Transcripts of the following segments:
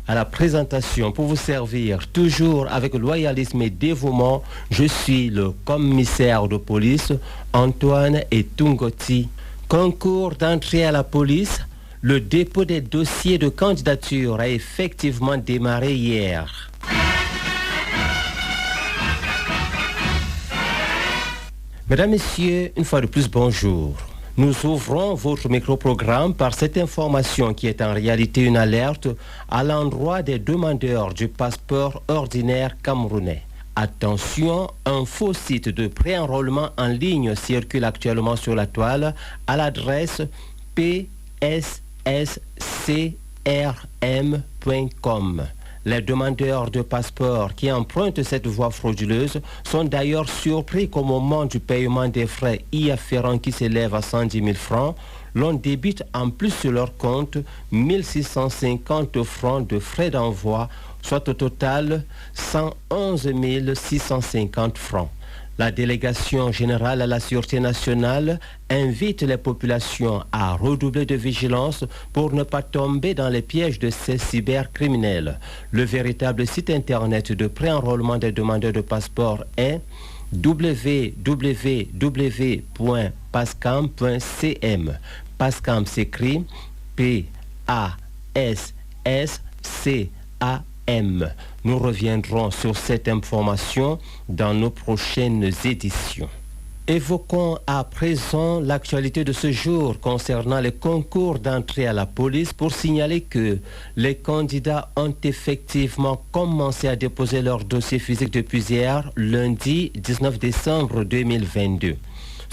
À la présentation pour vous servir, toujours avec loyalisme et dévouement, je suis le commissaire de police Antoine Etungoti. Concours d'entrée à la police, le dépôt des dossiers de candidature a effectivement démarré hier. Mesdames, Messieurs, une fois de plus, bonjour. Nous ouvrons votre micro-programme par cette information qui est en réalité une alerte à l'endroit des demandeurs du passeport ordinaire camerounais. Attention, un faux site de pré-enrôlement en ligne circule actuellement sur la toile à l'adresse psscrm.com. Les demandeurs de passeport qui empruntent cette voie frauduleuse sont d'ailleurs surpris qu'au moment du paiement des frais y afférents qui s'élèvent à 110 000 francs, l'on débite en plus sur leur compte 1650 francs de frais d'envoi, soit au total 111 650 francs. La délégation générale à la Sûreté nationale invite les populations à redoubler de vigilance pour ne pas tomber dans les pièges de ces cybercriminels. Le véritable site internet de pré-enrôlement des demandeurs de passeport est www.pascam.cm. Pascam s'écrit P-A-S-S-C-A-M. Nous reviendrons sur cette information dans nos prochaines éditions. Évoquons à présent l'actualité de ce jour concernant les concours d'entrée à la police pour signaler que les candidats ont effectivement commencé à déposer leur dossier physique depuis hier, lundi 19 décembre 2022.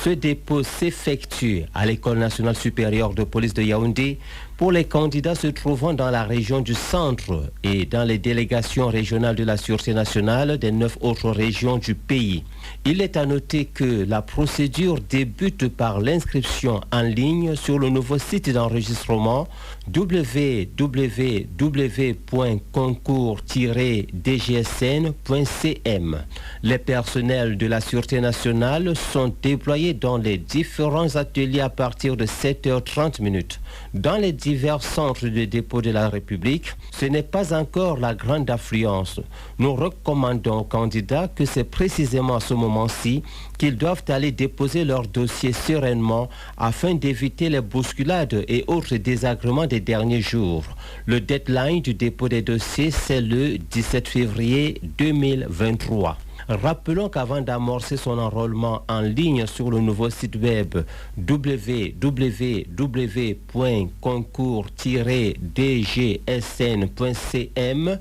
Ce dépôt s'effectue à l'École nationale supérieure de police de Yaoundé pour les candidats se trouvant dans la région du centre et dans les délégations régionales de la Sûreté nationale des 9 autres régions du pays. Il est à noter que la procédure débute par l'inscription en ligne sur le nouveau site d'enregistrement www.concours-dgsn.cm. Les personnels de la Sûreté nationale sont déployés dans les différents ateliers à partir de 7h30. Dans les divers centres de dépôt de la République, ce n'est pas encore la grande affluence. Nous recommandons aux candidats que c'est précisément à ce moment-ci qu'ils doivent aller déposer leur dossier sereinement afin d'éviter les bousculades et autres désagréments des derniers jours. Le deadline du dépôt des dossiers, c'est le 17 février 2023. Rappelons qu'avant d'amorcer son enrôlement en ligne sur le nouveau site web www.concours-dgsn.cm,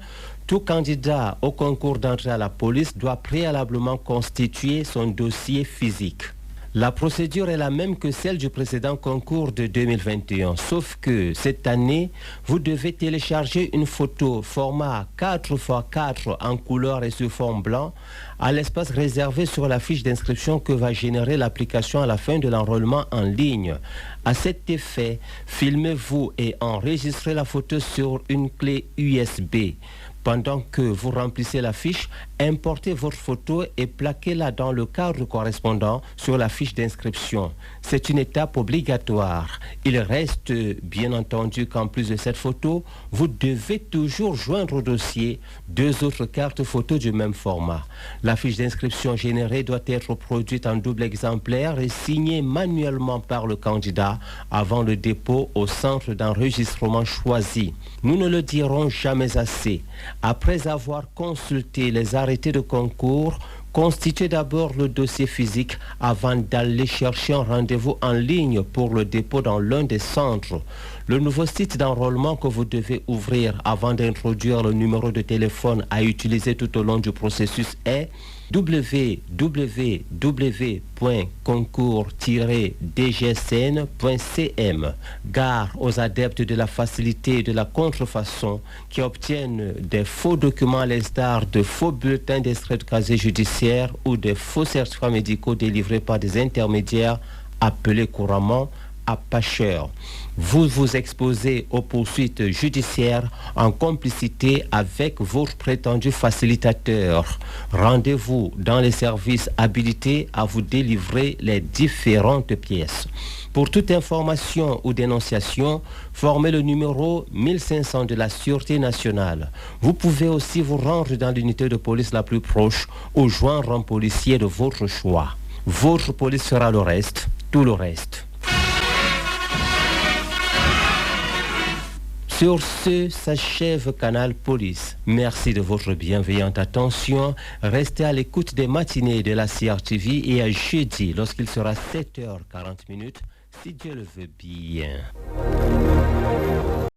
tout candidat au concours d'entrée à la police doit préalablement constituer son dossier physique. La procédure est la même que celle du précédent concours de 2021, sauf que cette année, vous devez télécharger une photo format 4x4 en couleur et sur fond blanc à l'espace réservé sur la fiche d'inscription que va générer l'application à la fin de l'enrôlement en ligne. À cet effet, filmez-vous et enregistrez la photo sur une clé USB. Pendant que vous remplissez la fiche, importez votre photo et plaquez-la dans le cadre correspondant sur la fiche d'inscription. C'est une étape obligatoire. Il reste bien entendu qu'en plus de cette photo, vous devez toujours joindre au dossier 2 autres cartes photos du même format. La fiche d'inscription générée doit être produite en double exemplaire et signée manuellement par le candidat avant le dépôt au centre d'enregistrement choisi. Nous ne le dirons jamais assez. Après avoir consulté les arrêtés de concours, constituez d'abord le dossier physique avant d'aller chercher un rendez-vous en ligne pour le dépôt dans l'un des centres. Le nouveau site d'enrôlement que vous devez ouvrir avant d'introduire le numéro de téléphone à utiliser tout au long du processus est www.concours-dgsn.cm. Gare aux adeptes de la facilité et de la contrefaçon qui obtiennent des faux documents à l'instar de faux bulletins d'extrait de casier judiciaire ou des faux certificats médicaux délivrés par des intermédiaires appelés couramment à pas cher. Vous vous exposez aux poursuites judiciaires en complicité avec votre prétendu facilitateur. Rendez-vous dans les services habilités à vous délivrer les différentes pièces. Pour toute information ou dénonciation, formez le numéro 1500 de la Sûreté nationale. Vous pouvez aussi vous rendre dans l'unité de police la plus proche ou joindre un policier de votre choix. Votre police sera le reste, tout le reste. Sur ce, s'achève Canal Police. Merci de votre bienveillante attention. Restez à l'écoute des matinées de la CRTV et à jeudi lorsqu'il sera 7h40, si Dieu le veut bien.